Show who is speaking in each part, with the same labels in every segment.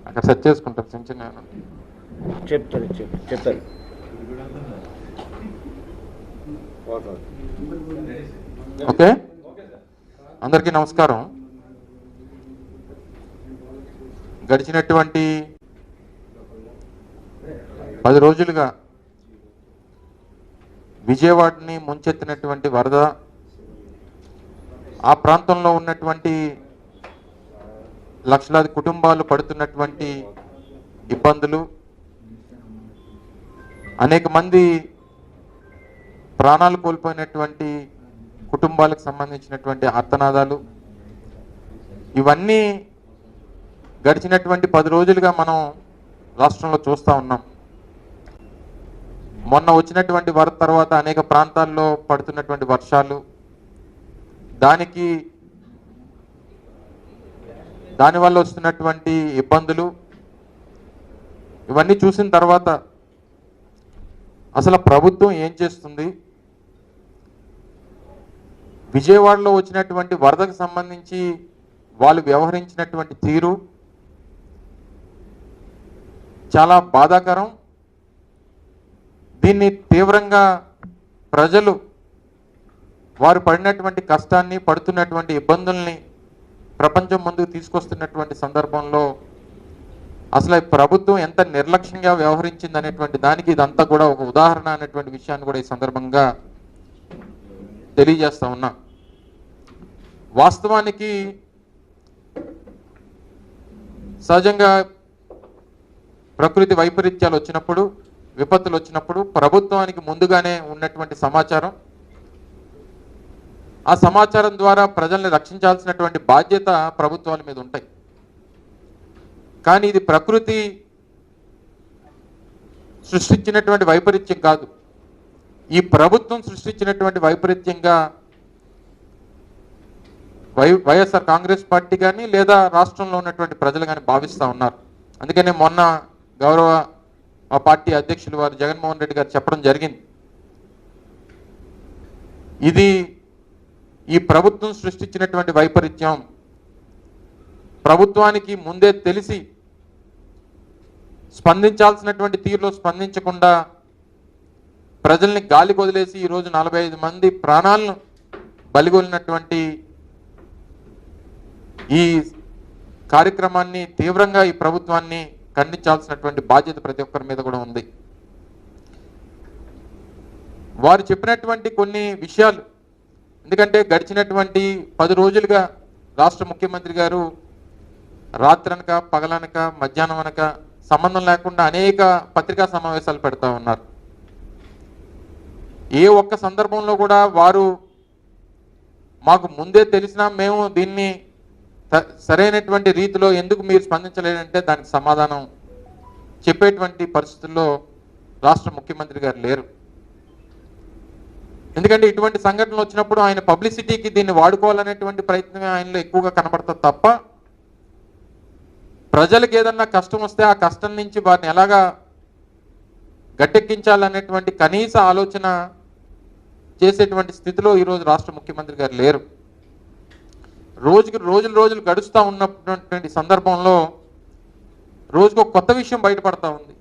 Speaker 1: అక్కడ సెట్ చేసుకుంటారు చిన్న చిన్న
Speaker 2: చెప్తారు.
Speaker 1: ఓకే, అందరికీ నమస్కారం. గడిచినటువంటి 10 రోజులుగా విజయవాడని ముంచెత్తినటువంటి వరద, ఆ ప్రాంతంలో ఉన్నటువంటి లక్షలాది కుటుంబాలు పడుతున్నటువంటి ఇబ్బందులు, అనేక మంది ప్రాణాలు కోల్పోయినటువంటి కుటుంబాలకు సంబంధించినటువంటి ఆర్తనాదాలు, ఇవన్నీ గడిచినటువంటి 10 రోజులుగా మనం రాష్ట్రంలో చూస్తూ ఉన్నాం. మొన్న వచ్చినటువంటి వరద తర్వాత అనేక ప్రాంతాల్లో పడుతున్నటువంటి వర్షాలు, దానివల్ల వస్తున్నటువంటి ఇబ్బందులు, ఇవన్నీ చూసిన తర్వాత అసలు ప్రభుత్వం ఏం చేస్తుంది, విజయవాడలో వచ్చినటువంటి వరదకు సంబంధించి వాళ్ళు వ్యవహరించినటువంటి తీరు చాలా బాధాకరం. దీన్ని తీవ్రంగా ప్రజలు వారు పడినటువంటి కష్టాన్ని, పడుతున్నటువంటి ఇబ్బందుల్ని ప్రపంచం ముందుకు తీసుకొస్తున్నటువంటి సందర్భంలో అసలు ప్రభుత్వం ఎంత నిర్లక్ష్యంగా వ్యవహరించింది అనేటువంటి దానికి ఇదంతా కూడా ఒక ఉదాహరణ అనేటువంటి విషయాన్ని కూడా ఈ సందర్భంగా తెలియజేస్తా ఉన్నా. వాస్తవానికి సహజంగా ప్రకృతి వైపరీత్యాలు వచ్చినప్పుడు, విపత్తులు వచ్చినప్పుడు ప్రభుత్వానికి ముందుగానే ఉన్నటువంటి సమాచారం, ఆ సమాచారం ద్వారా ప్రజల్ని రక్షించాల్సినటువంటి బాధ్యత ప్రభుత్వాల మీద ఉంటాయి. కానీ ఇది ప్రకృతి సృష్టించినటువంటి వైపరీత్యం కాదు, ఈ ప్రభుత్వం సృష్టించినటువంటి వైపరీత్యంగా వైఎస్ఆర్ కాంగ్రెస్ పార్టీ కానీ లేదా రాష్ట్రంలో ఉన్నటువంటి ప్రజలు కానీ భావిస్తూ ఉన్నారు. అందుకనే మొన్న గౌరవ ఆ పార్టీ అధ్యక్షులు వారు జగన్మోహన్ రెడ్డి గారు చెప్పడం జరిగింది, ఇది ఈ ప్రభుత్వం సృష్టించినటువంటి వైపరీత్యం, ప్రభుత్వానికి ముందే తెలిసి స్పందించాల్సినటువంటి తీరులో స్పందించకుండా ప్రజల్ని గాలికి వదిలేసి ఈరోజు 45 మంది ప్రాణాలను బలిగొలినటువంటి ఈ కార్యక్రమాన్ని తీవ్రంగా ఈ ప్రభుత్వాన్ని ఖండించాల్సినటువంటి బాధ్యత ప్రతి ఒక్కరి మీద కూడా ఉంది. వారు చెప్పినటువంటి కొన్ని విషయాలు, ఎందుకంటే గడిచినటువంటి 10 రోజులుగా రాష్ట్ర ముఖ్యమంత్రి గారు రాత్రనక పగలనక మధ్యాహ్నం అనక సంబంధం లేకుండా అనేక పత్రికా సమావేశాలు పెడతా ఉన్నారు. ఏ ఒక్క సందర్భంలో కూడా వారు మాకు ముందే తెలిసినా మేము దీన్ని సరైనటువంటి రీతిలో ఎందుకు మీరు స్పందించలేదంటే దానికి సమాధానం చెప్పేటువంటి పరిస్థితుల్లో రాష్ట్ర ముఖ్యమంత్రి గారు లేరు. ఎందుకంటే ఇటువంటి సంఘటనలు వచ్చినప్పుడు ఆయన పబ్లిసిటీకి దీన్ని వాడుకోవాలనేటువంటి ప్రయత్నమే ఆయనలో ఎక్కువగా కనబడుతుంది తప్ప, ప్రజలకు ఏదన్నా కష్టం వస్తే ఆ కష్టం నుంచి వారిని ఎలాగా గట్టెక్కించాలనేటువంటి కనీస ఆలోచన చేసేటువంటి స్థితిలో ఈరోజు రాష్ట్ర ముఖ్యమంత్రి గారు లేరు. రోజులు గడుస్తూ ఉన్నటువంటి సందర్భంలో రోజుకు ఒక కొత్త విషయం బయటపడతా ఉంది.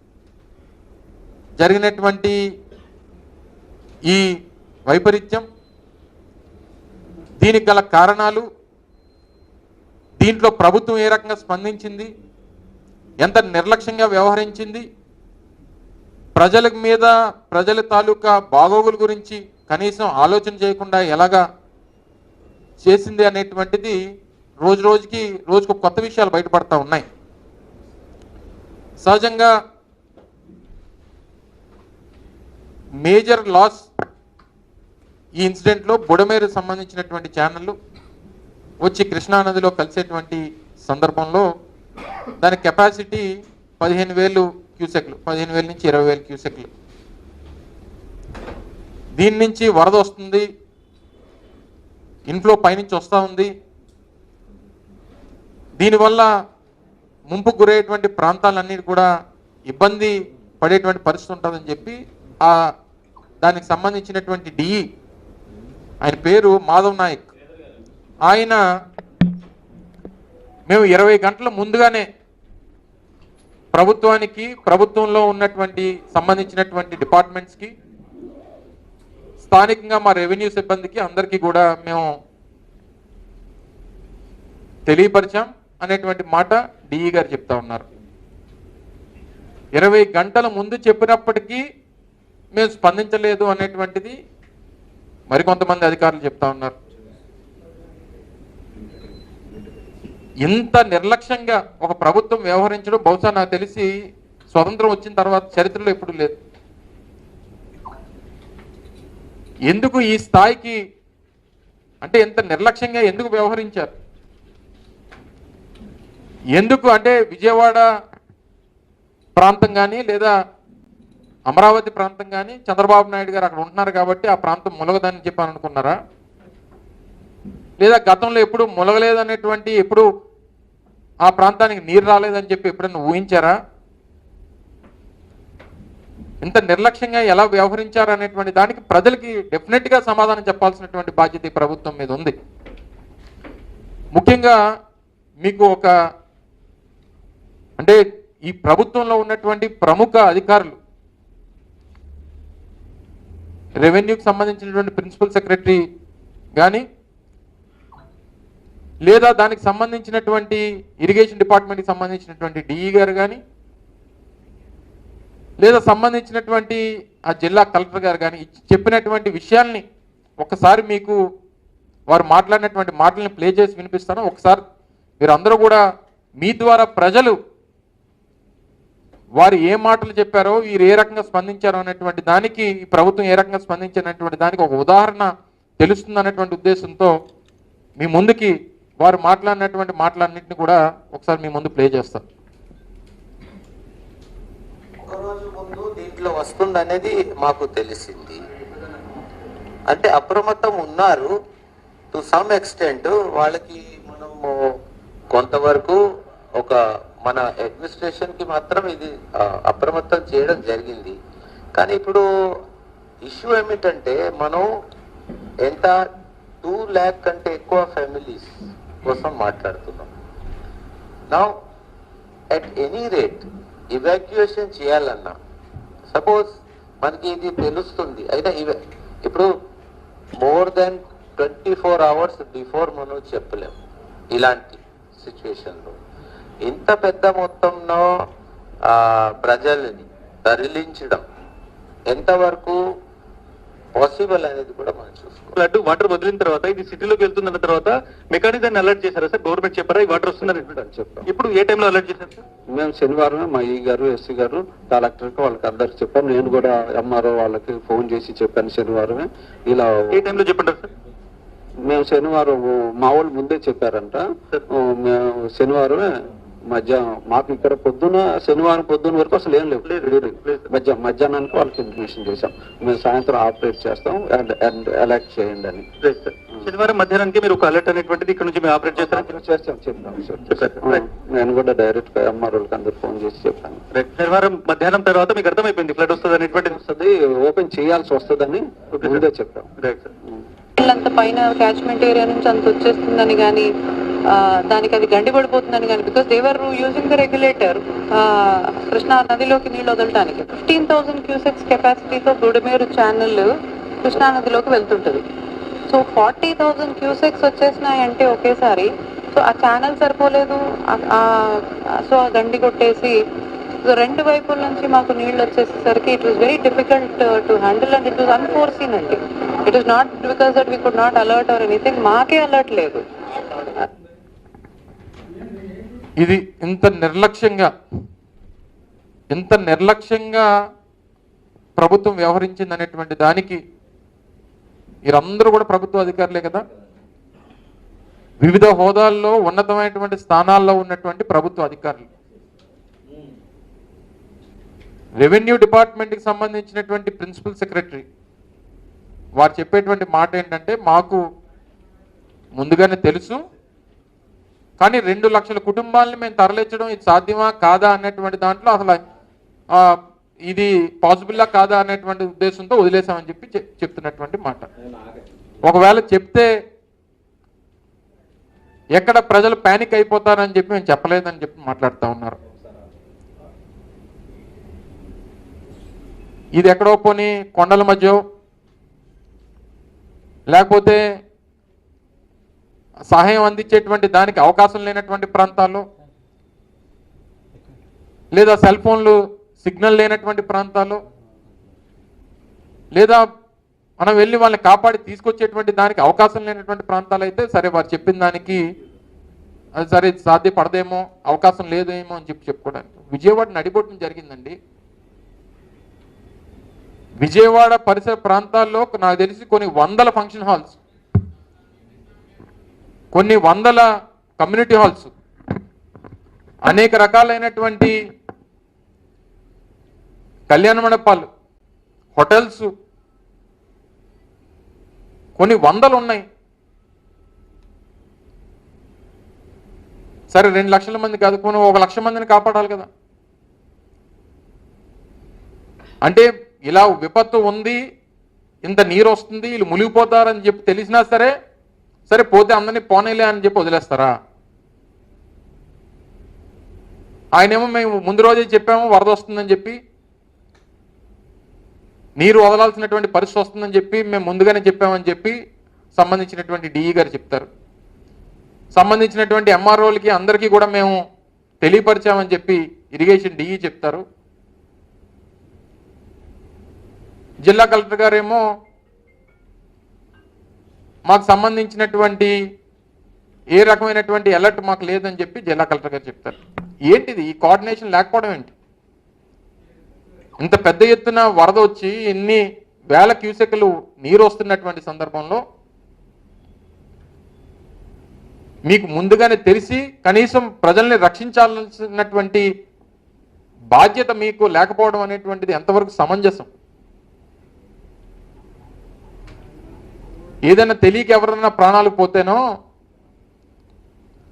Speaker 1: జరిగినటువంటి ఈ వైపరీత్యం, దీనికి గల కారణాలు, దీంట్లో ప్రభుత్వం ఏ రకంగా స్పందించింది, ఎంత నిర్లక్ష్యంగా వ్యవహరించింది, ప్రజల మీద ప్రజల తాలూకా బాగోగుల గురించి కనీసం ఆలోచన చేయకుండా ఎలాగా చేసింది అనేటువంటిది రోజుకు కొత్త విషయాలు బయటపడతా ఉన్నాయి. సహజంగా మేజర్ లాస్ ఈ ఇన్సిడెంట్లో బుడమేరు సంబంధించినటువంటి ఛానళ్ళు వచ్చి కృష్ణానదిలో కలిసేటువంటి సందర్భంలో దాని కెపాసిటీ 15,000 క్యూసెక్లు, 15,000 నుంచి 20,000 క్యూసెక్లు. దీని నుంచి వరద వస్తుంది, ఇన్ఫ్లో పైనుంచి వస్తూ ఉంది. దీనివల్ల ముంపుకు గురయ్యేటువంటి ప్రాంతాలన్నీ కూడా ఇబ్బంది పడేటువంటి పరిస్థితి ఉంటుందని చెప్పి దానికి సంబంధించినటువంటి డిఈ, ఆయన పేరు మాధవ్ నాయక్, ఆయన మేము 20 గంటల ముందుగానే ప్రభుత్వానికి, ప్రభుత్వంలో ఉన్నటువంటి సంబంధించినటువంటి డిపార్ట్మెంట్స్కి, స్థానికంగా మా రెవెన్యూ సిబ్బందికి అందరికీ కూడా మేము తెలియపరిచాం అనేటువంటి మాట డిఈ గారు చెప్తా ఉన్నారు. 20 గంటల ముందు చెప్పినప్పటికీ మేము స్పందించలేదు అనేటువంటిది మరికొంతమంది అధికారులు చెప్తా ఉన్నారు. ఇంత నిర్లక్ష్యంగా ఒక ప్రభుత్వం వ్యవహరించడం బహుశా నాకు తెలిసి స్వతంత్రం వచ్చిన తర్వాత చరిత్రలో ఎప్పుడు లేదు. ఎందుకు ఈ స్థాయికి అంటే ఎంత నిర్లక్ష్యంగా ఎందుకు వ్యవహరించారు? ఎందుకు అంటే విజయవాడ ప్రాంతం కానీ లేదా అమరావతి ప్రాంతం కానీ చంద్రబాబు నాయుడు గారు అక్కడ ఉంటున్నారు కాబట్టి ఆ ప్రాంతం ములగదని చెప్పని అనుకున్నారా? లేదా గతంలో ఎప్పుడు ములగలేదనేటువంటి, ఎప్పుడు ఆ ప్రాంతానికి నీరు రాలేదని చెప్పి ఎప్పుడైనా ఊహించారా? ఇంత నిర్లక్ష్యంగా ఎలా వ్యవహరించారు అనేటువంటి దానికి ప్రజలకి డెఫినెట్గా సమాధానం చెప్పాల్సినటువంటి బాధ్యత ఈ ప్రభుత్వం మీద ఉంది. ముఖ్యంగా మీకు ఒక అంటే ఈ ప్రభుత్వంలో ఉన్నటువంటి ప్రముఖ అధికారులు, రెవెన్యూకి సంబంధించినటువంటి ప్రిన్సిపల్ సెక్రటరీ కానీ లేదా దానికి సంబంధించినటువంటి ఇరిగేషన్ డిపార్ట్మెంట్కి సంబంధించినటువంటి డిఈ గారు కానీ లేదా సంబంధించినటువంటి ఆ జిల్లా కలెక్టర్ గారు కానీ చెప్పినటువంటి విషయాల్ని ఒకసారి మీకు వారు మాట్లాడినటువంటి మాటల్ని ప్లే చేసి వినిపిస్తాను. ఒకసారి మీరు అందరూ కూడా మీ ద్వారా ప్రజలు వారు ఏ మాటలు చెప్పారో, వీరు ఏ రకంగా స్పందించారో అనేటువంటి దానికి, ఈ ప్రభుత్వం ఏ రకంగా స్పందించినటువంటి దానికి ఒక ఉదాహరణ తెలుస్తుంది అనేటువంటి ఉద్దేశంతో మీ ముందుకి వారు మాట్లాడినటువంటి మాటలన్నింటినీ కూడా ఒకసారి మీ ముందు ప్లే చేస్తాను.
Speaker 2: ఒక రోజు ముందు దీంట్లో వస్తుంది అనేది మాకు తెలిసింది. అంటే అప్రమత్తం ఉన్నారు టు సమ్ ఎక్స్టెంట్. వాళ్ళకి మనము కొంతవరకు ఒక మన అడ్మినిస్ట్రేషన్ కి మాత్రం ఇది అప్రమత్తం చేయడం జరిగింది. కానీ ఇప్పుడు ఇష్యూ ఏమిటంటే మనం ఎంత 2 lakh కంటే ఎక్కువ ఫ్యామిలీస్ కోసం మాట్లాడుతున్నాం. నా అట్ ఎనీ రేట్ ఇవాక్యుయేషన్ చేయాలన్నా, సపోజ్ మనకి ఇది తెలుస్తుంది అయితే ఇప్పుడు మోర్ దెన్ 24 hours బిఫోర్ మనం చెప్పలేము. ఇలాంటి సిచ్యువేషన్లో ఇంత పెద్ద మొత్తంలో ప్రజల్ని తరలించడం ఎంతవరకు పాసిబుల్ అనేది కూడా మనం చూసుకోవాలి.
Speaker 3: వాటర్ వదిలిన తర్వాత ఇది సిటీలోకి వెళ్తుందన్న తర్వాత మెకానిజాన్ని అలర్ట్ చేశారా సార్? గవర్నమెంట్ చెప్పారా ఈ వాటర్ వస్తుందని చెప్పారు? ఇప్పుడు ఏ టైంలో అలర్ట్ చేశారు సార్?
Speaker 4: మేము శనివారం మా ఈ గారు, ఎస్సీ గారు, కలెక్టర్కి వాళ్ళకి అందరికి చెప్పాను. నేను కూడా ఎంఆర్ఓ వాళ్ళకి ఫోన్ చేసి చెప్పాను శనివారమే. ఇలా
Speaker 3: ఏ టైంలో చెప్పంటారు సార్?
Speaker 4: మేము శనివారం మా వాళ్ళు ముందే చెప్పారంట. మేము శనివారమే మధ్యాహ్నం, మాకు ఇక్కడ పొద్దున శనివారం పొద్దున్న వరకు అసలు ఏం లేవు. మధ్యాహ్నానికి వాళ్ళకి ఇన్ఫర్మేషన్ చేశాం, మేము సాయంత్రం ఆపరేట్ చేస్తాం అండ్ అలర్ట్ చేయండి అని.
Speaker 3: శనివారం మధ్యాహ్నానికి మీరు ఒక అలర్ట్ అనేటువంటిది ఇక్కడ నుంచి మేము ఆపరేట్
Speaker 4: చేస్తాం చెప్తాం. నేను కూడా డైరెక్ట్ గా ఎంఆర్ఓకి అందరు ఫోన్ చేసి చెప్పాను.
Speaker 3: శనివారం మధ్యాహ్నం తర్వాత మీకు అర్థమైపోయింది ఫ్లడ్ వస్తుంది అనేటువంటిది.
Speaker 4: వస్తుంది, ఓపెన్ చేయాల్సి వస్తుందని ముందే చెప్పాం.
Speaker 5: అంత పైన క్యాచ్మెంట్ ఏరియా నుంచి అంత వచ్చేస్తుందని కానీ దానికి అది గండిపడిపోతుందని కానీ, because they were using the regulator Krishna నదిలోకి నీళ్ళు వదలడానికి 15,000 క్యూసెక్స్ కెపాసిటీతో బుడమేరు ఛానల్ కృష్ణా నదిలోకి వెళ్తుంటుంది. సో 40,000 క్యూసెక్స్ వచ్చేసినాయంటే ఒకేసారి, సో ఆ ఛానల్ సరిపోలేదు. సో ఆ గండి కొట్టేసి రెండు వైపుల నుంచి మాకు నీళ్ళు వచ్చేసరికి it was very difficult to handle and it was unforeseen అండి. It is not because that we could not alert or anything, మాకే అలర్ట్ లేదు.
Speaker 1: ఇది ఇంత నిర్లక్ష్యంగా ప్రభుత్వం వ్యవహరించింది అనేటువంటి దానికి వీరందరూ కూడా ప్రభుత్వ అధికారులే కదా, వివిధ హోదాల్లో ఉన్నతమైనటువంటి స్థానాల్లో ఉన్నటువంటి ప్రభుత్వ అధికారులు. రెవెన్యూ డిపార్ట్మెంట్కి సంబంధించినటువంటి ప్రిన్సిపల్ సెక్రటరీ వారు చెప్పేటువంటి మాట ఏంటంటే, మాకు ముందుగానే తెలుసు కానీ 2 లక్షల కుటుంబాలని మేము తరలించడం ఇది సాధ్యమా కాదా అనేటువంటి దాంట్లో అసలు ఇది పాసిబుల్లా కాదా అనేటువంటి ఉద్దేశంతో వదిలేసామని చెప్పి చెప్తున్నటువంటి మాట. ఒకవేళ చెప్తే ఎక్కడ ప్రజలు ప్యానిక్ అయిపోతారని చెప్పి మేము చెప్పలేదని చెప్పి మాట్లాడుతూ ఉన్నారు. ఇది ఎక్కడో పోనీ కొండల మధ్య లేకపోతే సహాయం అందించేటువంటి దానికి అవకాశం లేనటువంటి ప్రాంతాల్లో, లేదా సెల్ ఫోన్లు సిగ్నల్ లేనటువంటి ప్రాంతాల్లో, లేదా మనం వెళ్ళి వాళ్ళని కాపాడి తీసుకొచ్చేటువంటి దానికి అవకాశం లేనటువంటి ప్రాంతాలు అయితే సరే, వారు చెప్పిన దానికి అది సరే సాధ్యపడదేమో, అవకాశం లేదేమో అని చెప్పి చెప్పుకోవడానికి. విజయవాడ నడిబొట్టున జరిగిందండి. విజయవాడ పరిసర ప్రాంతాల్లో నాకు తెలిసి కొన్ని వందల ఫంక్షన్ హాల్స్, కొన్ని వందల కమ్యూనిటీ హాల్స్, అనేక రకాలైనటువంటి కళ్యాణ మండపాలు, హోటల్స్ కొన్ని వందలు ఉన్నాయి. సరే 2 లక్షల మంది కాదు, కొన్ని 1 లక్ష మందిని కాపాడాలి కదా. అంటే ఇలా విపత్తు ఉంది, ఇంత నీరు వస్తుంది, వీళ్ళు మునిగిపోతారని చెప్పి తెలిసినా సరే సరే పోతే అందరినీ పోనేలే అని చెప్పి వదిలేస్తారా? ఆయనేమో మేము ముందు రోజే చెప్పాము వరద వస్తుందని చెప్పి, నీరు వదలాల్సినటువంటి పరిస్థితి వస్తుందని చెప్పి మేము ముందుగానే చెప్పామని చెప్పి సంబంధించినటువంటి డిఈ గారు చెప్తారు. సంబంధించినటువంటి ఎంఆర్ఓలకి అందరికీ కూడా మేము తెలియపరిచామని చెప్పి ఇరిగేషన్ డిఈ చెప్తారు. జిల్లా కలెక్టర్ గారేమో మాకు సంబంధించినటువంటి ఏ రకమైనటువంటి అలర్ట్ మాకు లేదని చెప్పి జిల్లా కలెక్టర్ గారు చెప్తారు. ఏంటిది ఈ కోఆర్డినేషన్ లేకపోవడం ఏంటి? ఇంత పెద్ద ఎత్తున వరద వచ్చి ఎన్ని వేల క్యూసెక్లు నీరు వస్తున్నటువంటి సందర్భంలో మీకు ముందుగానే తెలిసి కనీసం ప్రజల్ని రక్షించాల్సినటువంటి బాధ్యత మీకు లేకపోవడం అనేటువంటిది ఎంతవరకు సమంజసం? ఏదైనా తెలియక ఎవరన్నా ప్రాణాలు పోతేనో,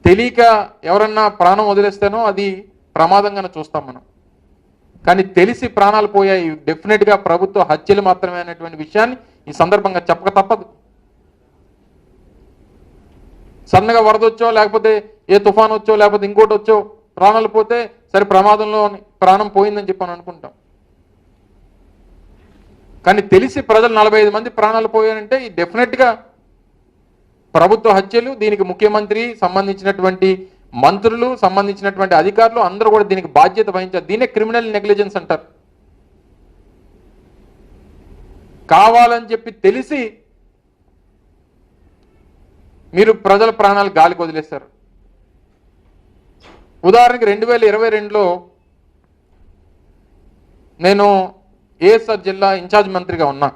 Speaker 1: తెలియక ఎవరన్నా ప్రాణం వదిలేస్తేనో అది ప్రమాదంగానే చూస్తాం మనం. కానీ తెలిసి ప్రాణాలు పోయాయి డెఫినెట్గా ప్రభుత్వ హత్యలు మాత్రమే అనేటువంటి విషయాన్ని ఈ సందర్భంగా చెప్పక తప్పదు. సన్నగా వరద వచ్చో లేకపోతే ఏ తుఫాన్ వచ్చో లేకపోతే ఇంకోటి వచ్చో ప్రాణాలు పోతే సరే ప్రమాదంలో ప్రాణం పోయిందని చెప్పని అనుకుంటాం. కానీ తెలిసి ప్రజలు 45 మంది ప్రాణాలు పోయారంటే ఈ డెఫినెట్గా ప్రభుత్వ హత్యలు. దీనికి ముఖ్యమంత్రి, సంబంధించినటువంటి మంత్రులు, సంబంధించినటువంటి అధికారులు అందరూ కూడా దీనికి బాధ్యత వహించారు. దీనే క్రిమినల్ నెగ్లిజెన్స్ అంటారు. కావాలని చెప్పి తెలిసి మీరు ప్రజల ప్రాణాలు గాలికి వదిలేశారు. ఉదాహరణకి 2022లో నేను ఏఎస్ఆర్ జిల్లా ఇన్ఛార్జ్ మంత్రిగా ఉన్నా.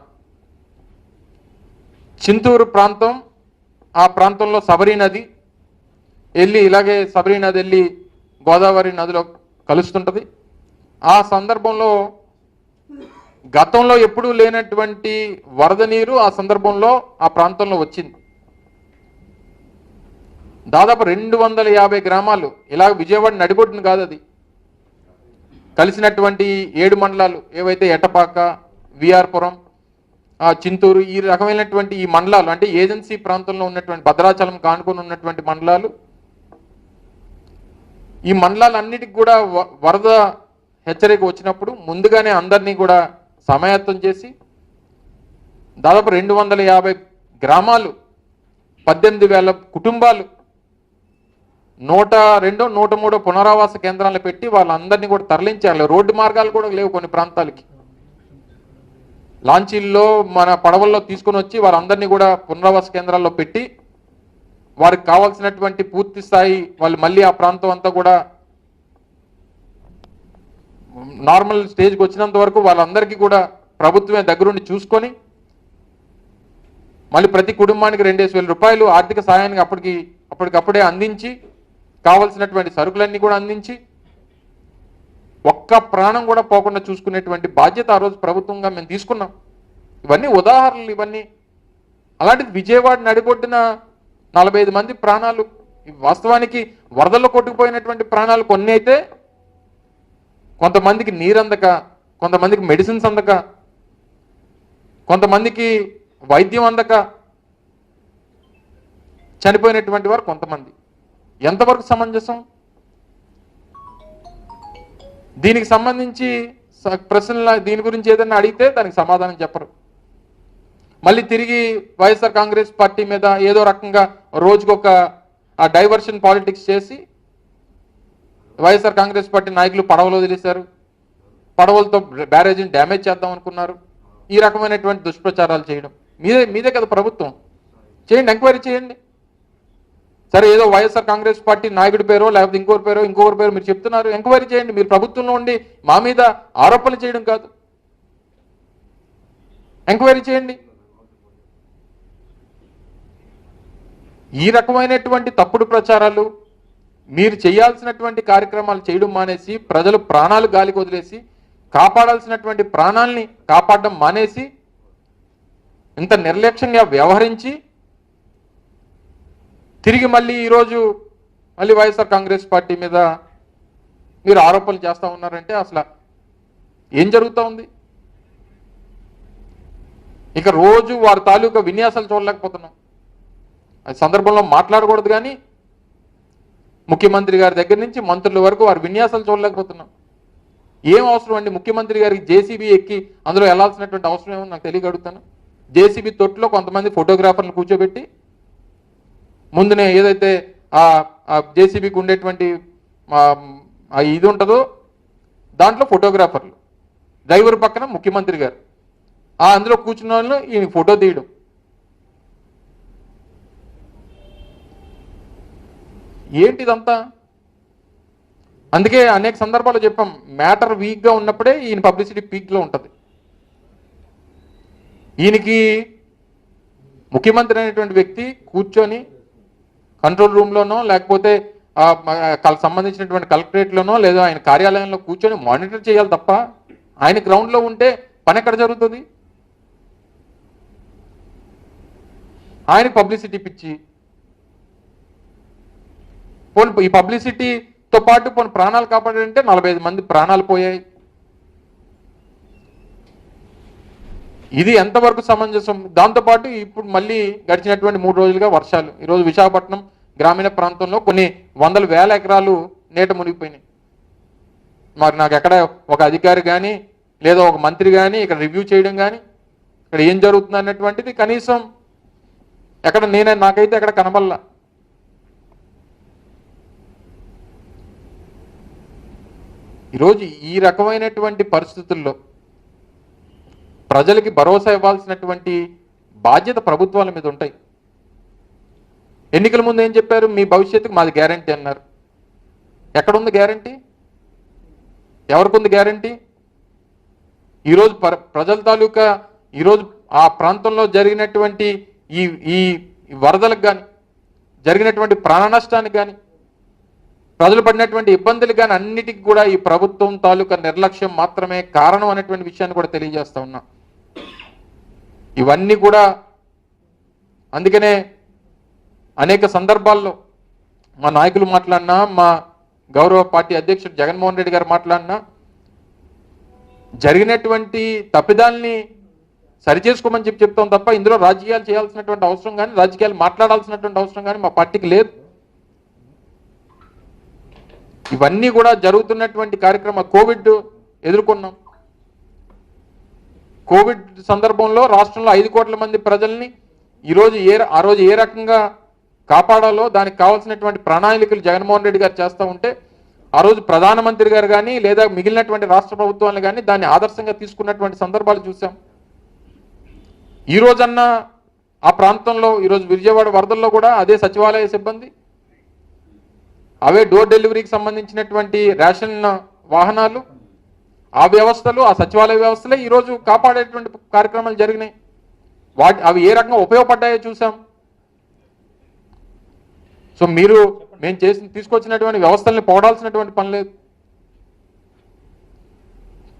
Speaker 1: చింతూరు ప్రాంతం, ఆ ప్రాంతంలో శబరి నది వెళ్ళి ఇలాగే శబరి నది వెళ్ళి గోదావరి నదిలో కలుస్తుంటుంది. ఆ సందర్భంలో గతంలో ఎప్పుడూ లేనటువంటి వరద నీరు ఆ సందర్భంలో ఆ ప్రాంతంలో వచ్చింది. దాదాపు 250 గ్రామాలు, ఇలా విజయవాడ నడిబొట్టును కాదు అది, కలిసినటువంటి 7 మండలాలు ఏవైతే ఎటపాక, విఆర్పురం, చింతూరు, ఈ రకమైనటువంటి ఈ మండలాలు అంటే ఏజెన్సీ ప్రాంతంలో ఉన్నటువంటి భద్రాచలం కానుకొని ఉన్నటువంటి మండలాలు, ఈ మండలాలన్నిటికి కూడా వరద హెచ్చరిక వచ్చినప్పుడు ముందుగానే అందరినీ కూడా సమాయత్తం చేసి దాదాపు 250 గ్రామాలు, 18,000 కుటుంబాలు 102, 103 పునరావాస కేంద్రాలు పెట్టి వాళ్ళందరినీ కూడా తరలించాలి. రోడ్డు మార్గాలు కూడా లేవు కొన్ని ప్రాంతాలకి. లాంచీల్లో మన పడవల్లో తీసుకొని వచ్చి వాళ్ళందరినీ కూడా పునరావాస కేంద్రాల్లో పెట్టి వారికి కావాల్సినటువంటి పూర్తి స్థాయి వాళ్ళు మళ్ళీ ఆ ప్రాంతం అంతా కూడా నార్మల్ స్టేజ్కి వచ్చినంత వరకు వాళ్ళందరికీ కూడా ప్రభుత్వమే దగ్గరుండి చూసుకొని మళ్ళీ ప్రతి కుటుంబానికి 2,000 రూపాయలు ఆర్థిక సహాయానికి అప్పటికప్పుడే అందించి కావాల్సినటువంటి సరుకులన్నీ కూడా అందించి ఒక్క ప్రాణం కూడా పోకుండా చూసుకునేటువంటి బాధ్యత ఆ రోజు ప్రభుత్వంగా మేము తీసుకున్నాం. ఇవన్నీ ఉదాహరణలు ఇవన్నీ. అలాంటిది విజయవాడ నడిబొడ్డున 45 మంది ప్రాణాలు, వాస్తవానికి వరదల్లో కొట్టుకుపోయినటువంటి ప్రాణాలు కొన్ని అయితే, కొంతమందికి నీరందక, కొంతమందికి మెడిసిన్స్ అందక, కొంతమందికి వైద్యం అందక చనిపోయినటువంటి వారు కొంతమంది. ఎంతవరకు సమంజసం? దీనికి సంబంధించి ప్రశ్నల దీని గురించి ఏదైనా అడిగితే దానికి సమాధానం చెప్పరు. మళ్ళీ తిరిగి వైఎస్ఆర్ కాంగ్రెస్ పార్టీ మీద ఏదో రకంగా రోజుకొక డైవర్షన్ పాలిటిక్స్ చేసి వైఎస్ఆర్ కాంగ్రెస్ పార్టీ నాయకులు పడవలు వదిలేశారు, పడవలతో బ్యారేజీని డ్యామేజ్ చేద్దాం అనుకున్నారు. ఈ రకమైనటువంటి దుష్ప్రచారాలు చేయడం మీదే కదా ప్రభుత్వం. చేయండి, ఎంక్వైరీ చేయండి. సరే, ఏదో వైఎస్ఆర్ కాంగ్రెస్ పార్టీ నాయకుడి పేరో లేకపోతే ఇంకొకరి పేరు మీరు చెప్తున్నారు, ఎంక్వైరీ చేయండి. మీరు ప్రభుత్వంలో ఉండి మా మీద ఆరోపణలు చేయడం కాదు, ఎంక్వైరీ చేయండి. ఈ రకమైనటువంటి తప్పుడు ప్రచారాలు, మీరు చేయాల్సినటువంటి కార్యక్రమాలు చేయడం మానేసి ప్రజలు ప్రాణాలు గాలికి వదిలేసి కాపాడాల్సినటువంటి ప్రాణాలని కాపాడడం మానేసి ఇంత నిర్లక్ష్యంగా వ్యవహరించి తిరిగి మళ్ళీ ఈరోజు మళ్ళీ వైఎస్ఆర్ కాంగ్రెస్ పార్టీ మీద మీరు ఆరోపణలు చేస్తూ ఉన్నారంటే అసలు ఏం జరుగుతూ ఉంది? ఇక రోజు వారి తాలూకా విన్యాసాలు చూడలేకపోతున్నాం. ఆ సందర్భంలో మాట్లాడకూడదు, కానీ ముఖ్యమంత్రి గారి దగ్గర నుంచి మంత్రుల వరకు వారి విన్యాసాలు చూడలేకపోతున్నాం. ఏం అవసరం అండి ముఖ్యమంత్రి గారికి జేసీబీ ఎక్కి అందులో వెళ్లాల్సినటువంటి అవసరం ఏమో నాకు తెలియగడుగుతాను. జేసీబీ తొట్టులో కొంతమంది ఫోటోగ్రాఫర్లు కూర్చోబెట్టి ముందునే ఏదైతే ఆ జేసీబీకి ఉండేటువంటి ఇది ఉంటుందో దాంట్లో ఫోటోగ్రాఫర్లు, డ్రైవర్ పక్కన ముఖ్యమంత్రి గారు, అందులో కూర్చున్న వాళ్ళు ఈ ఫోటో తీయడం. ఏంటిదంతా? అందుకే అనేక సందర్భాలు చెప్పాం, మ్యాటర్ వీక్గా ఉన్నప్పుడే ఈయన పబ్లిసిటీ పీక్లో ఉంటుంది. ఈయనకి ముఖ్యమంత్రి అనేటువంటి వ్యక్తి కూర్చొని కంట్రోల్ రూమ్లోనో లేకపోతే సంబంధించినటువంటి కలెక్టరేట్లోనో లేదా ఆయన కార్యాలయంలో కూర్చొని మానిటర్ చేయాలి తప్ప ఆయన గ్రౌండ్లో ఉంటే పని ఎక్కడ జరుగుతుంది? ఆయనకు పబ్లిసిటీ పిచ్చి. ఈ పబ్లిసిటీతో పాటు ప్రాణాలు కాపాడారంటే 45 మంది ప్రాణాలు పోయాయి. ఇది ఎంతవరకు సమంజసం? దాంతోపాటు ఇప్పుడు మళ్ళీ గడిచినటువంటి 3 రోజులుగా వర్షాలు. ఈరోజు విశాఖపట్నం గ్రామీణ ప్రాంతంలో కొన్ని వందల వేల ఎకరాలు నీట మునిగిపోయినాయి. మరి నాకు ఎక్కడ ఒక అధికారి కానీ లేదా ఒక మంత్రి కానీ ఇక్కడ రివ్యూ చేయడం కానీ ఇక్కడ ఏం జరుగుతుంది అన్నటువంటిది కనీసం ఎక్కడ నాకైతే ఎక్కడ కనబడలా. ఈరోజు ఈ రకమైనటువంటి పరిస్థితుల్లో ప్రజలకి భరోసా ఇవ్వాల్సినటువంటి బాధ్యత ప్రభుత్వాల మీద ఉంటాయి. ఎన్నికల ముందు ఏం చెప్పారు? మీ భవిష్యత్తుకు మాది గ్యారంటీ అన్నారు. ఎక్కడుంది గ్యారంటీ? ఎవరికి ఉంది గ్యారంటీ? ఈరోజు ప్రజల తాలూకా ఈరోజు ఆ ప్రాంతంలో జరిగినటువంటి ఈ వరదలకు కానీ జరిగినటువంటి ప్రాణ నష్టానికి కానీ ప్రజలు పడినటువంటి ఇబ్బందులు కానీ అన్నిటికీ కూడా ఈ ప్రభుత్వం తాలూకా నిర్లక్ష్యం మాత్రమే కారణం అనేటువంటి విషయాన్ని కూడా తెలియజేస్తా ఉన్నా. ఇవన్నీ కూడా అందుకనే అనేక సందర్భాల్లో మా నాయకులు మాట్లాడినా, మా గౌరవ పార్టీ అధ్యక్షుడు జగన్మోహన్ రెడ్డి గారు మాట్లాడినా జరిగినటువంటి తప్పిదాల్ని సరిచేసుకోమని చెప్తాం తప్ప ఇందులో రాజకీయాలు చేయాల్సినటువంటి అవసరం కానీ రాజకీయాలు మాట్లాడాల్సినటువంటి అవసరం కానీ మా పార్టీకి లేదు. ఇవన్నీ కూడా జరుగుతున్నటువంటి కార్యక్రమం. కోవిడ్ ఎదుర్కొన్నాం. కోవిడ్ సందర్భంలో రాష్ట్రంలో 5 కోట్ల మంది ప్రజల్ని ఆ రోజు ఏ రకంగా కాపాడాలో దానికి కావాల్సినటువంటి ప్రణాళికలు జగన్మోహన్ రెడ్డి గారు చేస్తూ ఉంటే ఆ రోజు ప్రధానమంత్రి గారు కానీ లేదా మిగిలినటువంటి రాష్ట్ర ప్రభుత్వాలు కానీ దాన్ని ఆదర్శంగా తీసుకున్నటువంటి సందర్భాలు చూసాం. ఈ రోజన్నా ఆ ప్రాంతంలో ఈరోజు విజయవాడ వరదల్లో కూడా అదే సచివాలయ సిబ్బంది, అవే డోర్ డెలివరీకి సంబంధించినటువంటి రేషన్ వాహనాలు, ఆ వ్యవస్థలు, ఆ సచివాలయ వ్యవస్థలే ఈరోజు కాపాడేటువంటి కార్యక్రమాలు జరిగినాయి. అవి ఏ రకంగా ఉపయోగపడ్డాయో చూసాం. సో మేము తీసుకొచ్చినటువంటి వ్యవస్థల్ని పోడాల్సినటువంటి పని లేదు.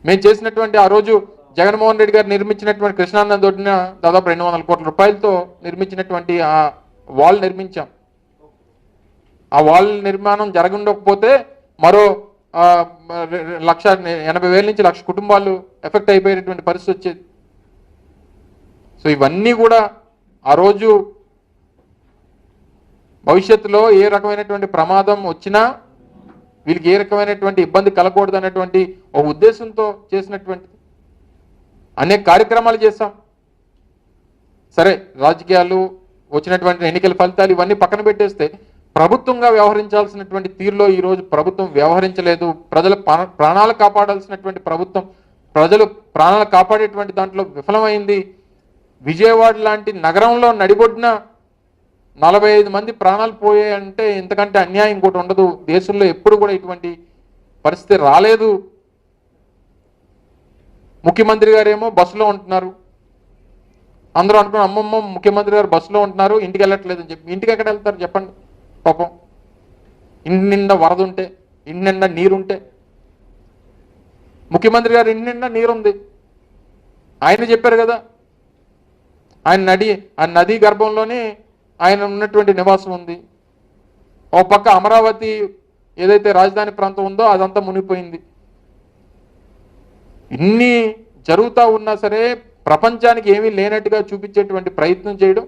Speaker 1: మేము చేసినటువంటి ఆ రోజు జగన్మోహన్ రెడ్డి గారు నిర్మించినటువంటి కృష్ణానది ఒడ్డున దాదాపు 200 కోట్ల రూపాయలతో నిర్మించినటువంటి ఆ వాల్ నిర్మించాం. ఆ వాల్ నిర్మాణం జరగకపోతే మరో 1,80,000 నుంచి 1,00,000 కుటుంబాలు ఎఫెక్ట్ అయిపోయేటువంటి పరిస్థితి వచ్చేది. సో ఇవన్నీ కూడా ఆ రోజు భవిష్యత్తులో ఏ రకమైనటువంటి ప్రమాదం వచ్చినా వీళ్ళకి ఏ రకమైనటువంటి ఇబ్బంది కలగకూడదు అనేటువంటి ఒక ఉద్దేశంతో చేసినటువంటి అనేక కార్యక్రమాలు చేస్తాం. సరే, రాజకీయాలు, వచ్చినటువంటి ఎన్నికల ఫలితాలు ఇవన్నీ పక్కన పెట్టేస్తే ప్రభుత్వంగా వ్యవహరించాల్సినటువంటి తీరులో ఈరోజు ప్రభుత్వం వ్యవహరించలేదు. ప్రజల ప్రాణాలు కాపాడాల్సినటువంటి ప్రభుత్వం ప్రజలు ప్రాణాలు కాపాడేటువంటి దాంట్లో విఫలమైంది. విజయవాడ లాంటి నగరంలో నడిబొడ్డున 45 మంది ప్రాణాలు పోయాయంటే ఇంతకంటే అన్యాయం ఇంకోటి ఉండదు. దేశంలో ఎప్పుడు కూడా ఇటువంటి పరిస్థితి రాలేదు. ముఖ్యమంత్రి గారేమో బస్సులో ఉంటున్నారు. అందరూ అనుకున్న అమ్మమ్మ ముఖ్యమంత్రి గారు బస్సులో ఉంటున్నారు, ఇంటికి వెళ్ళట్లేదని చెప్పి. ఇంటికి ఎక్కడ వెళ్తారు చెప్పండి? పాపం ఇంటి నిండా వరద ఉంటే, ఇంటి నిండా నీరుంటే. ముఖ్యమంత్రి గారు ఇంటి నిండా నీరుంది, ఆయన చెప్పారు కదా. ఆయన నదీ గర్భంలోనే ఆయన ఉన్నటువంటి నివాసం ఉంది. ఓ పక్క అమరావతి ఏదైతే రాజధాని ప్రాంతం ఉందో అదంతా మునిగిపోయింది. ఇన్ని జరుగుతూ ఉన్నా సరే ప్రపంచానికి ఏమీ లేనట్టుగా చూపించేటువంటి ప్రయత్నం చేయడం,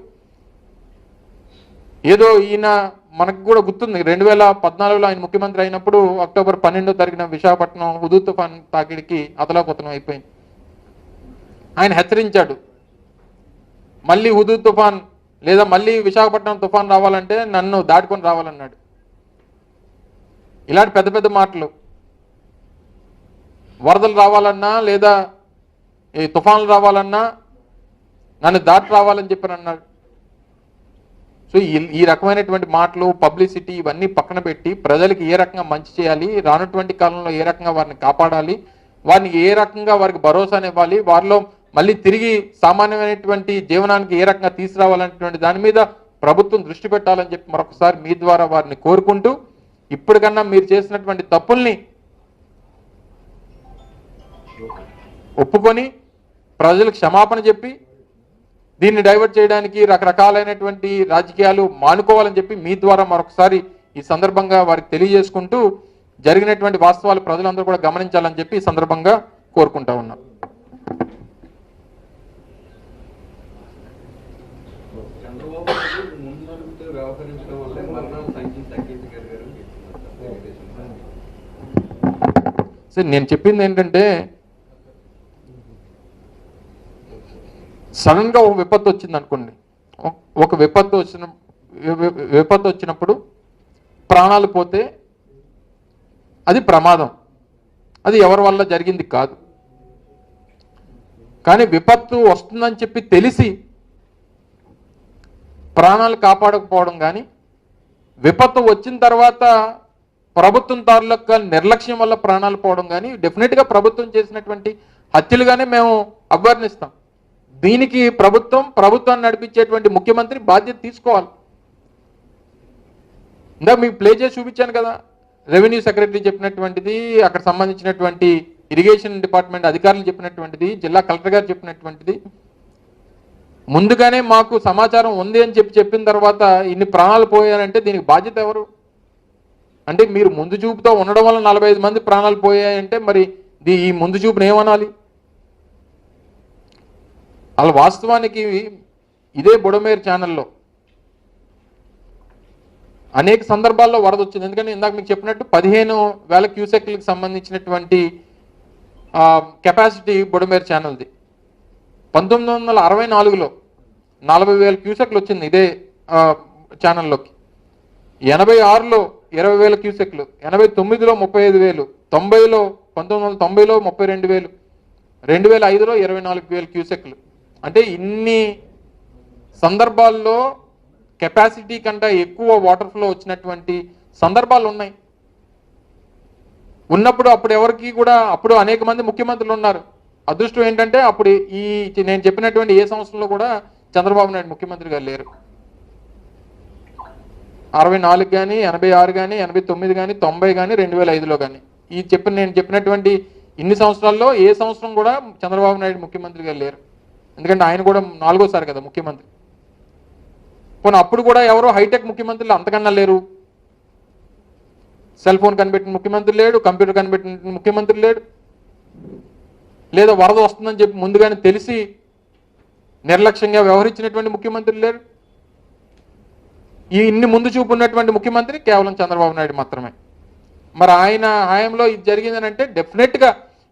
Speaker 1: ఏదో ఈయన మనకు కూడా గుర్తుంది 2014లో ఆయన ముఖ్యమంత్రి అయినప్పుడు అక్టోబర్ 12వ తారీఖున విశాఖపట్నం హుదూద్ తుఫాన్ తాకిడికి అతలాకుతలం అయిపోయింది. ఆయన హెచ్చరించాడు, మళ్ళీ హుదూద్ తుఫాన్ లేదా మళ్ళీ విశాఖపట్నం తుఫాన్ రావాలంటే నన్ను దాటుకొని రావాలన్నాడు. ఇలాంటి పెద్ద పెద్ద మాటలు. వరదలు రావాలన్నా లేదా ఈ తుఫాన్లు రావాలన్నా నన్ను దాటి రావాలని చెప్పని అన్నాడు. సో ఈ రకమైనటువంటి మాటలు, పబ్లిసిటీ ఇవన్నీ పక్కన పెట్టి ప్రజలకు ఏ రకంగా మంచి చేయాలి, రానటువంటి కాలంలో ఏ రకంగా వారిని కాపాడాలి, వారిని ఏ రకంగా వారికి భరోసానివ్వాలి, వారిలో మళ్ళీ తిరిగి సామాన్యమైనటువంటి జీవనానికి ఏ రకంగా తీసుకురావాలనేటువంటి దాని మీద ప్రభుత్వం దృష్టి పెట్టాలని చెప్పి మరొకసారి మీ ద్వారా వారిని కోరుకుంటూ, ఇప్పటికన్నా మీరు చేసినటువంటి తప్పుల్ని ఒప్పుకొని ప్రజలకు క్షమాపణ చెప్పి దీన్ని డైవర్ట్ చేయడానికి రకరకాలైనటువంటి రాజకీయాలు మానుకోవాలని చెప్పి మీ ద్వారా మరొకసారి ఈ సందర్భంగా వారికి తెలియజేసుకుంటూ జరిగినటువంటి వాస్తవాలు ప్రజలందరూ కూడా గమనించాలని చెప్పి ఈ సందర్భంగా కోరుకుంటా ఉన్నాం. సరే, నేను చెప్పింది ఏంటంటే సడన్ గా ఒక విపత్తు వచ్చింది అనుకోండి. ఒక విపత్తు వచ్చినప్పుడు ప్రాణాలు పోతే అది ప్రమాదం, అది ఎవరి వల్ల జరిగింది కాదు. కానీ విపత్తు వస్తుందని చెప్పి తెలిసి ప్రాణాలు కాపాడకపోవడం కానీ, విపత్తు వచ్చిన తర్వాత ప్రభుత్వం తాలూకా నిర్లక్ష్యం వల్ల ప్రాణాలు పోవడం కానీ డెఫినెట్గా ప్రభుత్వం చేసినటువంటి హత్యలుగానే మేము అభివర్ణిస్తాం. దీనికి ప్రభుత్వాన్ని నడిపించేటువంటి ముఖ్యమంత్రి బాధ్యత తీసుకోవాలి. ఇందాక మీకు ప్లే చేసి చూపించాను కదా, రెవెన్యూ సెక్రటరీ చెప్పినటువంటిది, అక్కడ సంబంధించినటువంటి ఇరిగేషన్ డిపార్ట్మెంట్ అధికారులు చెప్పినటువంటిది, జిల్లా కలెక్టర్ గారు చెప్పినటువంటిది. ముందుగానే మాకు సమాచారం ఉంది అని చెప్పిన తర్వాత ఇన్ని ప్రాణాలు పోయాయంటే దీనికి బాధ్యత ఎవరు? అంటే మీరు ముందు చూపుతో ఉండడం వల్ల 45 మంది ప్రాణాలు పోయాయంటే మరి ఈ ముందు చూపును ఏమనాలి? అలా వాస్తవానికి ఇదే బుడమేరు ఛానల్లో అనేక సందర్భాల్లో వరద వచ్చింది. ఎందుకంటే ఇందాక మీకు చెప్పినట్టు 15,000 క్యూసెక్లకు సంబంధించినటువంటి కెపాసిటీ బుడమేరు ఛానల్ది. 1964లో 40,000 క్యూసెక్లు వచ్చింది ఇదే ఛానల్లోకి. 86లో 20,000 క్యూసెక్లు, 89లో 35,000, 1990లో 32,000, 2005లో 24,000 క్యూసెక్లు. అంటే ఇన్ని సందర్భాల్లో కెపాసిటీ కంటే ఎక్కువ వాటర్ ఫ్లో వచ్చినటువంటి సందర్భాలు ఉన్నాయి. ఉన్నప్పుడు అప్పుడు ఎవరికి కూడా అప్పుడు అనేక మంది ముఖ్యమంత్రులు ఉన్నారు. అదృష్టం ఏంటంటే అప్పుడు నేను చెప్పినటువంటి ఏ సంవత్సరంలో కూడా చంద్రబాబు నాయుడు ముఖ్యమంత్రి గారు లేరు. 64 కానీ, 86 కానీ, 89 కానీ, 90 కానీ, 2005లో కానీ నేను చెప్పినటువంటి ఇన్ని సంవత్సరాల్లో ఏ సంవత్సరం కూడా చంద్రబాబు నాయుడు ముఖ్యమంత్రి గారు లేరు. ఎందుకంటే ఆయన కూడా 4వసారి కదా ముఖ్యమంత్రి. పోనీ అప్పుడు కూడా ఎవరో హైటెక్ ముఖ్యమంత్రులు అంతకన్నా లేరు. సెల్ ఫోన్ కనిపెట్టిన ముఖ్యమంత్రి లేడు, కంప్యూటర్ కనిపెట్టిన ముఖ్యమంత్రి లేడు, లేదా వరద వస్తుందని చెప్పి ముందుగానే తెలిసి నిర్లక్ష్యంగా వ్యవహరించినటువంటి ముఖ్యమంత్రి లేరు. ఈ ఇన్ని ముందు చూపు ఉన్నటువంటి ముఖ్యమంత్రి కేవలం చంద్రబాబు నాయుడు మాత్రమే. మరి ఆయన హయాంలో ఇది జరిగిందని అంటే డెఫినెట్గా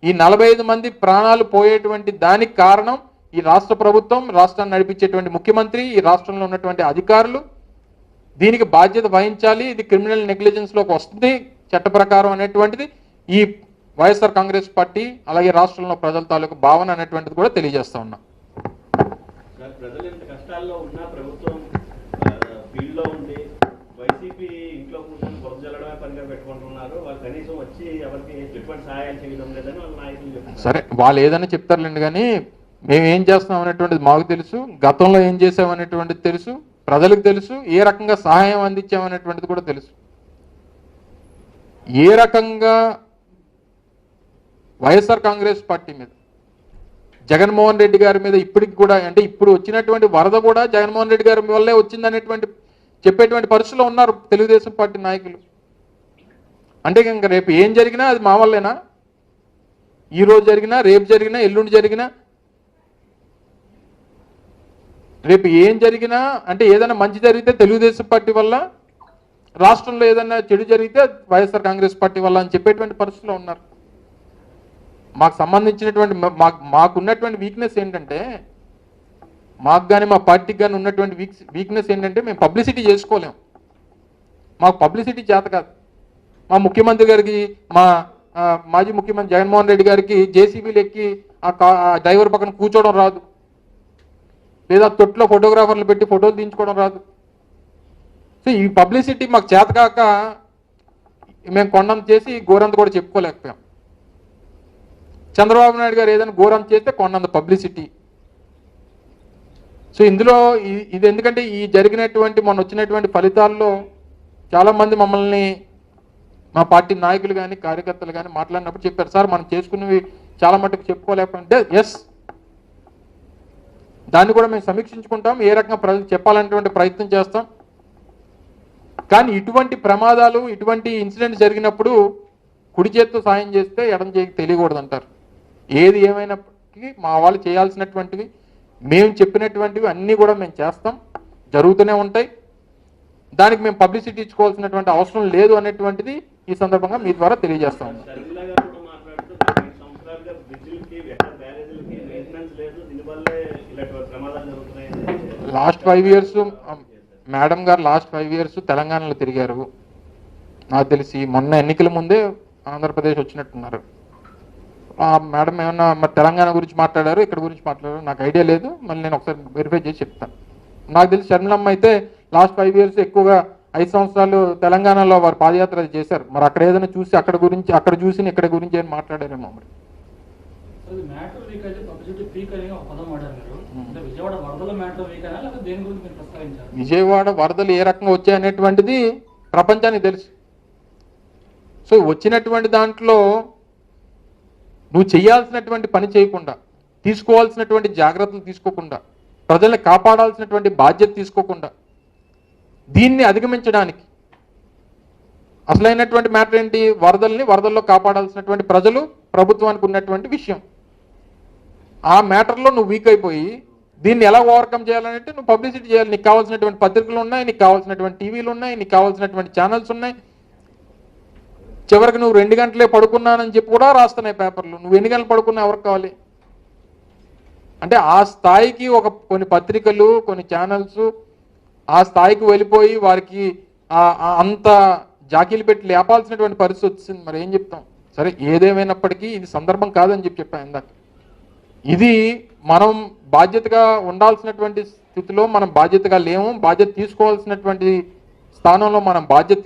Speaker 1: ఈ 45 మంది ప్రాణాలు పోయేటువంటి దానికి కారణం ఈ రాష్ట్ర ప్రభుత్వం, రాష్ట్రాన్ని నడిపించేటువంటి ముఖ్యమంత్రి, ఈ రాష్ట్రంలో ఉన్నటువంటి అధికారులు దీనికి బాధ్యత వహించాలి. ఇది క్రిమినల్ నెగ్లిజెన్స్లోకి వస్తుంది చట్ట ప్రకారం అనేటువంటిది ఈ వైఎస్ఆర్ కాంగ్రెస్ పార్టీ అలాగే రాష్ట్రంలో ప్రజల తాలూకు భావన అనేటువంటిది కూడా తెలియజేస్తా ఉన్నాం.
Speaker 6: ప్రజలు ఎంత కష్టాల్లో ఉన్నా ప్రభుత్వం ఫీల్డ్ లో ఉండి వైసీపీ ఇంట్లో కూర్చొని బురద జల్లడమే పనిగా పెట్టుకుంటున్నారు. వాళ్ళు కనీసం వచ్చి ఎవరికి ఎటువంటి సహాయం చేయడం లేదని వాళ్ళ నాయకులు చెప్తున్నారు.
Speaker 1: సరే, వాళ్ళు ఏదైనా చెప్తారులేండి, కానీ మేము ఏం చేస్తున్నాం అనేటువంటిది మాకు తెలుసు, గతంలో ఏం చేసామనేటువంటిది తెలుసు, ప్రజలకు తెలుసు, ఏ రకంగా సహాయం అందించామనేటువంటిది కూడా తెలుసు. ఏ రకంగా వైఎస్ఆర్ కాంగ్రెస్ పార్టీ మీద, జగన్మోహన్ రెడ్డి గారి మీద ఇప్పటికి కూడా, అంటే ఇప్పుడు వచ్చినటువంటి వరద కూడా జగన్మోహన్ రెడ్డి గారి వల్లే వచ్చిందనేటువంటి చెప్పేటువంటి పరిస్థితిలో ఉన్నారు తెలుగుదేశం పార్టీ నాయకులు. అంటే ఇంకా రేపు ఏం జరిగినా అది మా వల్లేనా? ఈరోజు జరిగినా, రేపు జరిగినా, ఎల్లుండి జరిగినా, రేపు ఏం జరిగినా, అంటే ఏదైనా మంచి జరిగితే తెలుగుదేశం పార్టీ వల్ల, రాష్ట్రంలో ఏదైనా చెడు జరిగితే వైఎస్ఆర్ కాంగ్రెస్ పార్టీ వల్ల అని చెప్పేటువంటి పరిస్థితిలో ఉన్నారు. మాకు సంబంధించినటువంటి మాకున్నటువంటి వీక్నెస్ ఏంటంటే, మాకు కానీ మా పార్టీకి కానీ ఉన్నటువంటి వీక్నెస్ ఏంటంటే మేము పబ్లిసిటీ చేసుకోలేము. మాకు పబ్లిసిటీ చేత కాదు. మా ముఖ్యమంత్రి గారికి, మా మాజీ ముఖ్యమంత్రి జగన్మోహన్ రెడ్డి గారికి జేసీబీలు ఎక్కి ఆ డ్రైవర్ పక్కన కూర్చోవడం రాదు, లేదా తొట్టులో ఫోటోగ్రాఫర్లు పెట్టి ఫోటోలు తీయించుకోవడం రాదు. సో ఈ పబ్లిసిటీ మాకు చేత కాక మేము కొండంత చేసి గోరంత కూడా చెప్పుకోలేకపోయాం. చంద్రబాబు నాయుడు గారు ఏదైనా గోరంత చేస్తే కొండంత పబ్లిసిటీ. సో ఇందులో ఇది ఎందుకంటే ఈ జరిగినటువంటి మొన్న వచ్చినటువంటి ఫలితాల్లో చాలామంది మమ్మల్ని, మా పార్టీ నాయకులు కానీ కార్యకర్తలు కానీ మాట్లాడినప్పుడు చెప్పారు, సార్ మనం చేసుకున్నవి చాలా మటుకు చెప్పుకోలేకపోతే, ఎస్, దాన్ని కూడా మేము సమీక్షించుకుంటాం, ఏ రకంగా ప్రజలకు చెప్పాలనేటువంటి ప్రయత్నం చేస్తాం. కానీ ఇటువంటి ప్రమాదాలు, ఇటువంటి ఇన్సిడెంట్స్ జరిగినప్పుడు కుడి చేతితో సాయం చేస్తే ఎడం చేతికి తెలియకూడదు అంటారు. ఏది ఏమైనప్పటికీ మా వాళ్ళు చేయాల్సినటువంటివి, మేము చెప్పినటువంటివి అన్నీ కూడా మేము చేస్తాం, జరుగుతూనే ఉంటాయి. దానికి మేము పబ్లిసిటీ ఇచ్చుకోవాల్సినటువంటి అవసరం లేదు అనేటువంటిది ఈ సందర్భంగా మీ ద్వారా తెలియజేస్తాం. లాస్ట్ 5 years మేడం గారు లాస్ట్ 5 years తెలంగాణలో తిరిగారు. నాకు తెలిసి మొన్న ఎన్నికల ముందే ఆంధ్రప్రదేశ్ వచ్చినట్టున్నారు. మేడం ఏమన్నా మరి తెలంగాణ గురించి మాట్లాడారు, ఇక్కడ గురించి మాట్లాడారు, నాకు ఐడియా లేదు. మళ్ళీ నేను ఒకసారి వెరిఫై చేసి చెప్తాను. నాకు తెలిసి షర్మిలమ్మ అయితే లాస్ట్ 5 years ఎక్కువగా 5 సంవత్సరాలు తెలంగాణలో వారు పాదయాత్ర చేశారు. మరి అక్కడ ఏదైనా చూసి అక్కడ గురించి, అక్కడ చూసి ఇక్కడ గురించి ఏం మాట్లాడారేమో. మరి విజయవాడ వరదలు ఏ రకంగా వచ్చాయనేటువంటిది ప్రపంచానికి తెలుసు. సో వచ్చినటువంటి దాంట్లో నువ్వు చేయాల్సినటువంటి పని చేయకుండా, తీసుకోవాల్సినటువంటి జాగ్రత్తలు తీసుకోకుండా, ప్రజల్ని కాపాడాల్సినటువంటి బాధ్యత తీసుకోకుండా, దీన్ని అధిగమించడానికి అసలైనటువంటి మ్యాటర్ ఏంటి? వరదల్లో కాపాడాల్సినటువంటి ప్రజలు, ప్రభుత్వానికి ఉన్నటువంటి విషయం. ఆ మ్యాటర్లో నువ్వు వీక్ అయిపోయి దీన్ని ఎలా ఓవర్కమ్ చేయాలంటే నువ్వు పబ్లిసిటీ చేయాలి. నీకు కావాల్సినటువంటి పత్రికలు ఉన్నాయి, నీకు కావాల్సినటువంటి టీవీలు ఉన్నాయి, నీకు కావాల్సినటువంటి ఛానల్స్ ఉన్నాయి. చివరికి నువ్వు 2 గంటలే పడుకున్నానని చెప్పి కూడా రాస్తున్నాయి పేపర్లు. నువ్వు ఎన్ని గంటలు పడుకున్నా ఎవరికి కావాలి? అంటే ఆ స్థాయికి కొన్ని పత్రికలు, కొన్ని ఛానల్స్ ఆ స్థాయికి వెళ్ళిపోయి వారికి అంత జాకీలు పెట్టి లేపాల్సినటువంటి పరిస్థితి వచ్చింది. మరి ఏం చెప్తాం? సరే, ఏదేమైనప్పటికీ ఇది సందర్భం కాదని చెప్పాను ఇందాక. ఇది మనం బాధ్యతగా ఉండాల్సినటువంటి స్థితిలో మనం బాధ్యతగా లేము. బాధ్యత తీసుకోవాల్సినటువంటి స్థానంలో మనం బాధ్యత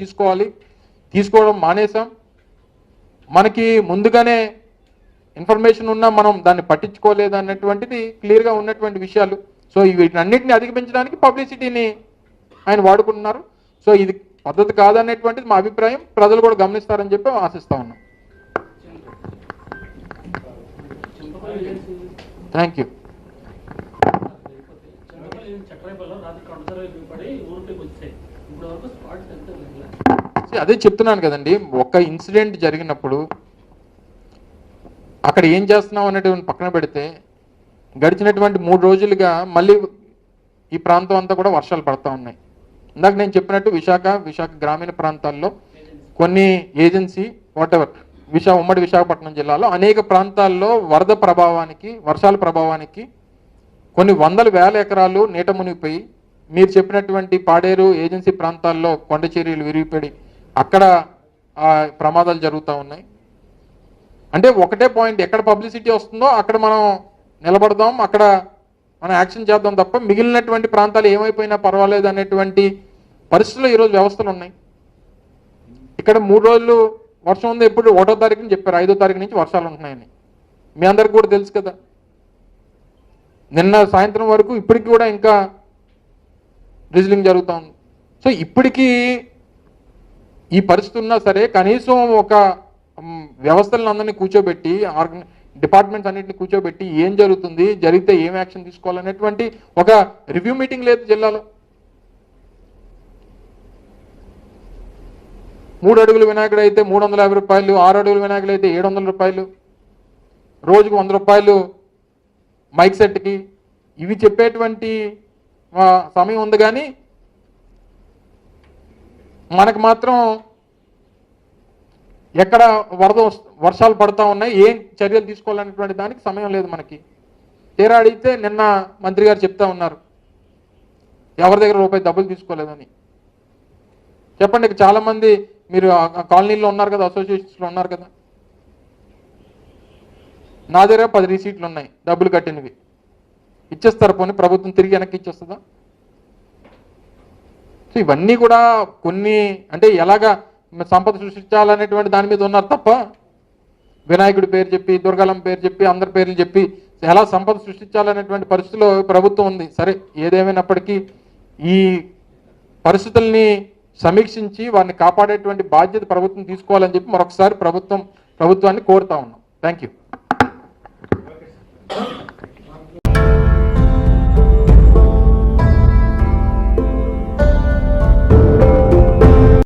Speaker 1: తీసుకోవడం మానేసాం. మనకి ముందుగానే ఇన్ఫర్మేషన్ ఉన్నా మనం దాన్ని పట్టించుకోలేదు అన్నటువంటిది క్లియర్గా ఉన్నటువంటి విషయాలు. సో వీటన్నిటిని అధిగమించడానికి పబ్లిసిటీని ఆయన వాడుకుంటున్నారు. సో ఇది పద్ధతి కాదనేటువంటిది మా అభిప్రాయం. ప్రజలు కూడా గమనిస్తారని చెప్పి ఆశిస్తా ఉన్నాం. Thank you. అదే చెప్తున్నాను కదండి, ఒక ఇన్సిడెంట్ జరిగినప్పుడు అక్కడ ఏం చేస్తున్నాం అనేటువంటి పక్కన పెడితే గడిచినటువంటి 3 రోజులుగా మళ్ళీ ఈ ప్రాంతం అంతా కూడా వర్షాలు పడతా ఉన్నాయి. ఇందాక నేను చెప్పినట్టు విశాఖ గ్రామీణ ప్రాంతాల్లో కొన్ని ఏజెన్సీ వాటెవర్ ఉమ్మడి విశాఖపట్నం జిల్లాలో అనేక ప్రాంతాల్లో వరద ప్రభావానికి, వర్షాల ప్రభావానికి కొన్ని వందల వేల ఎకరాలు నీట మునిగిపోయి, మీరు చెప్పినటువంటి పాడేరు ఏజెన్సీ ప్రాంతాల్లో కొండ చర్యలు విరిగిపడి అక్కడ ప్రమాదాలు జరుగుతూ ఉన్నాయి. అంటే ఒకటే పాయింట్, ఎక్కడ పబ్లిసిటీ వస్తుందో అక్కడ మనం నిలబడదాం, అక్కడ మనం యాక్షన్ చేద్దాం తప్ప మిగిలినటువంటి ప్రాంతాలు ఏమైపోయినా పర్వాలేదు అనేటువంటి పరిస్థితుల్లో ఈరోజు వ్యవస్థలు ఉన్నాయి. ఇక్కడ 3 రోజులు వర్షం ఉంది, ఎప్పుడు 1వ తారీఖుని చెప్పారు, 5వ తారీఖు నుంచి వర్షాలు ఉంటున్నాయని. మీ అందరికి కూడా తెలుసు కదా. నిన్న సాయంత్రం వరకు ఇప్పటికి కూడా ఇంకా డ్రిజిలింగ్ జరుగుతూ ఉంది. సో ఇప్పటికీ ఈ పరిస్థితి ఉన్నా సరే కనీసం ఒక వ్యవస్థలను అందరినీ కూర్చోబెట్టి, డిపార్ట్మెంట్స్ అన్నింటినీ కూర్చోబెట్టి ఏం జరుగుతుంది, జరిగితే ఏం యాక్షన్ తీసుకోవాలనేటువంటి ఒక రివ్యూ మీటింగ్ లేదు జిల్లాలో. 3 అడుగుల వినాయకుడు అయితే 350 రూపాయలు, 6 అడుగుల వినాయకుడు అయితే 700 రూపాయలు, రోజుకు 100 రూపాయలు మైక్ సెట్కి. ఇవి చెప్పేటువంటి సమయం ఉంది, కానీ మనకు మాత్రం ఎక్కడ వర్షాలు పడుతూ ఉన్నాయి, ఏం చర్యలు తీసుకోవాలనేటువంటి దానికి సమయం లేదు మనకి. తీరా అడిగితే నిన్న మంత్రి గారు చెప్తా ఉన్నారు ఎవరి దగ్గర రూపాయి డబ్బులు తీసుకోలేదని. చెప్పండి, ఇక చాలామంది మీరు కాలనీలో ఉన్నారు కదా, అసోసియేషన్స్లో ఉన్నారు కదా, నా దగ్గర 10 రిసీట్లు ఉన్నాయి డబ్బులు కట్టినవి. ఇచ్చేస్తారు, పోనీ ప్రభుత్వం తిరిగి వెనక్కి ఇచ్చేస్తుందా? సో ఇవన్నీ కూడా కొన్ని అంటే ఎలాగా సంపద సృష్టించాలనేటువంటి దాని మీద ఉన్నారు తప్ప వినాయకుడి పేరు చెప్పి, దుర్గాలం పేరు చెప్పి, అందరి పేర్లు చెప్పి ఎలా సంపద సృష్టించాలనేటువంటి పరిస్థితిలో ప్రభుత్వం ఉంది. సరే, ఏదేమైనప్పటికీ ఈ పరిస్థితుల్ని సమీక్షించి వారిని కాపాడేటువంటి బాధ్యత ప్రభుత్వం తీసుకోవాలని చెప్పి మరొకసారి ప్రభుత్వాన్ని కోరుతా ఉన్నాం. Thank you.